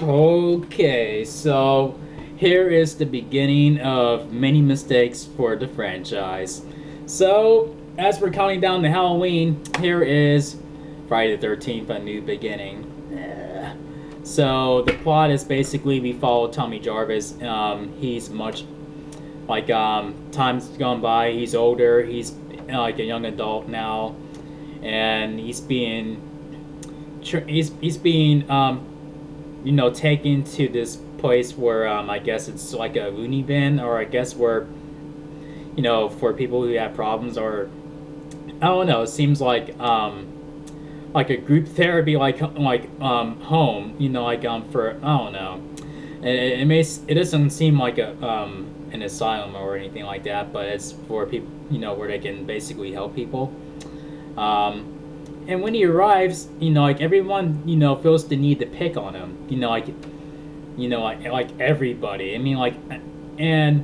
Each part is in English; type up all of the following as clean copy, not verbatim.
Okay, so here is the beginning of many mistakes for the franchise. So, as we're counting down to Halloween, here is Friday the 13th, A New Beginning. So, the plot is basically we follow Tommy Jarvis. He's much like time's gone by, he's older, he's like a young adult now, and he's being taken to this place where I guess it's like a loony bin, or I guess where for people who have problems, or I don't know. It seems like a group therapy, home. For I don't know. It doesn't seem like a an asylum or anything like that, but it's for people where they can basically help people. And when he arrives, like everyone, feels the need to pick on him. Like everybody. I mean, and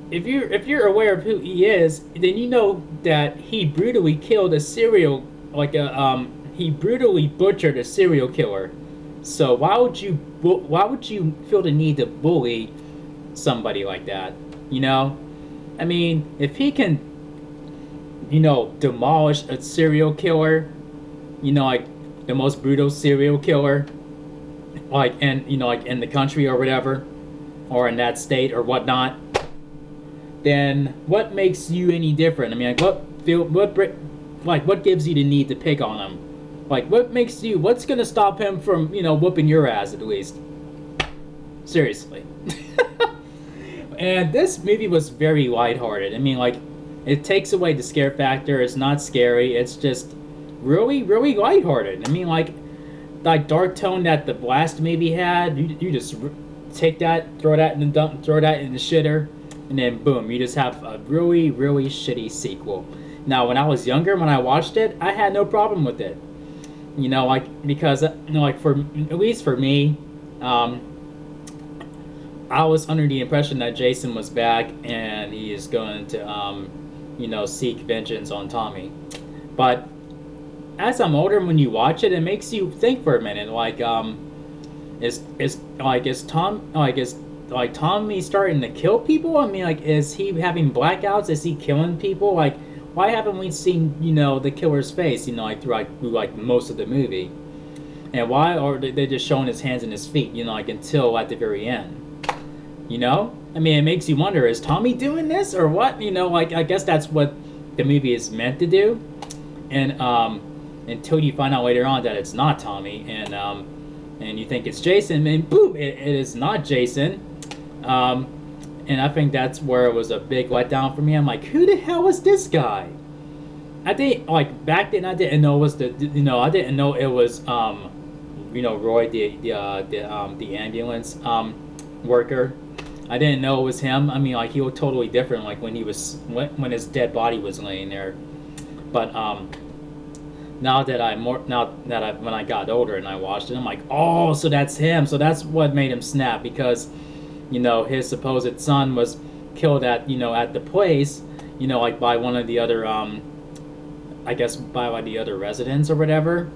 if you're aware of who he is, then you know that he brutally killed a serial, he brutally butchered a serial killer. So why would you feel the need to bully somebody like that? I mean, if he can demolish a serial killer, like the most brutal serial killer, like in the country or whatever, or in that state or whatnot, then what makes you any different? I mean, what gives you the need to pick on him? Like, what's gonna stop him from, whooping your ass at least? Seriously. And this movie was very lighthearted. I mean, it takes away the scare factor. It's not scary. It's just really, really lighthearted. I mean, like dark tone that the Blast maybe had. You just take that, throw that in the dump, throw that in the shitter, and then boom, you just have a really, really shitty sequel. Now, when I was younger, when I watched it, I had no problem with it. Because for at least for me, I was under the impression that Jason was back and he is going to, seek vengeance on Tommy. But as I'm older, when you watch it, it makes you think for a minute. Is Tommy starting to kill people? I mean, is he having blackouts? Is he killing people? Why haven't we seen the killer's face? Through most of the movie, and why are they just showing his hands and his feet? Until at the very end. I mean, it makes you wonder: is Tommy doing this or what? I guess that's what the movie is meant to do, and until you find out later on that it's not Tommy, and you think it's Jason, and boom, it is not Jason. And I think that's where it was a big letdown for me. I'm like, who the hell was this guy? I think back then I didn't know it was I didn't know it was Roy, the ambulance worker. I didn't know it was him. I mean, he was totally different when when his dead body was laying there. But when I got older and I watched it, I'm like, oh, so that's him. So that's what made him snap, because his supposed son was killed at at the place, by one of the other I guess by the other residents or whatever.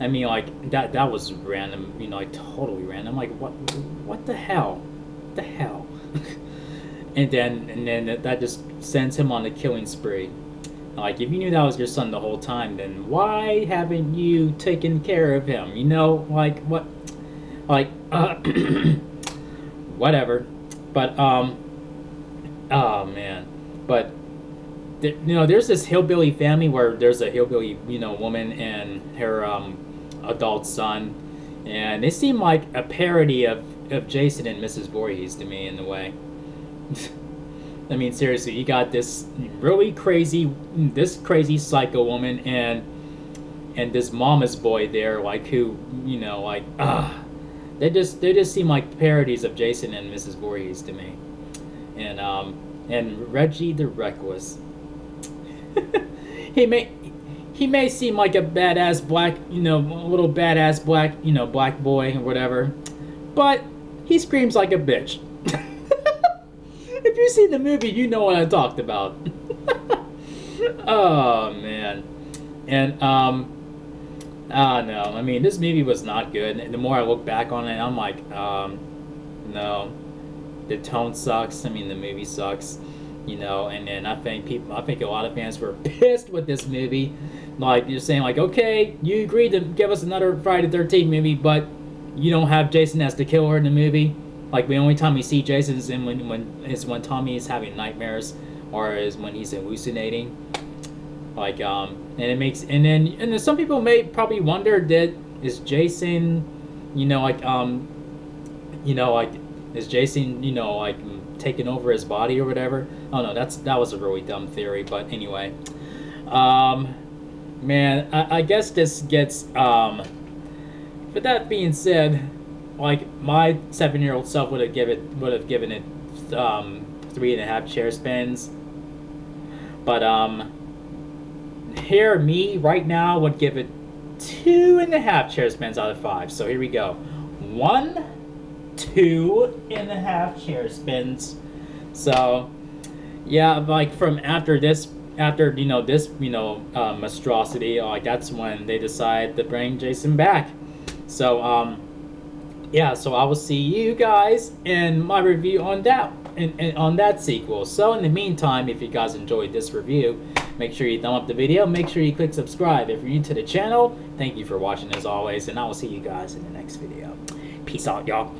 I mean, that was random, totally random. What the hell? What the hell? and then that just sends him on a killing spree. If you knew that was your son the whole time, then why haven't you taken care of him? What? Whatever. But oh man. But there's this hillbilly family where there's a hillbilly woman and her adult son, and they seem like a parody of Jason and Mrs. Voorhees to me in a way. I mean, seriously, you got this crazy psycho woman and this mama's boy there, who they just seem like parodies of Jason and Mrs. Voorhees to me, and Reggie the Reckless. he may seem like a badass black, a little badass black, black boy or whatever, but he screams like a bitch. If you see the movie, you know what I talked about. Oh man, and No. I mean, this movie was not good. And the more I look back on it, I'm like, no. The tone sucks. I mean, the movie sucks. And then I think a lot of fans were pissed with this movie. Like, you're saying, like, okay, you agreed to give us another Friday the 13th movie, but you don't have Jason as the killer in the movie. Like, the only time we see Jason is when Tommy is having nightmares, or is when he's hallucinating. Like, and it makes, and then some people may probably wonder that is Jason, like, like, is Jason, like, taking over his body or whatever? Oh no, that was a really dumb theory. But anyway, man, I guess this gets, but that being said, like, my 7-year-old self would have given it 3.5 chair spins. But here, me right now would give it 2.5 chair spins out of 5. So here we go. 1, 2.5 chair spins. So yeah, like, from after this monstrosity, like, that's when they decide to bring Jason back. So yeah, so I will see you guys in my review on that, and on that sequel. So in the meantime, if you guys enjoyed this review, make sure you thumb up the video, make sure you click subscribe. If you're new to the channel, thank you for watching as always, and I will see you guys in the next video. Peace out, y'all.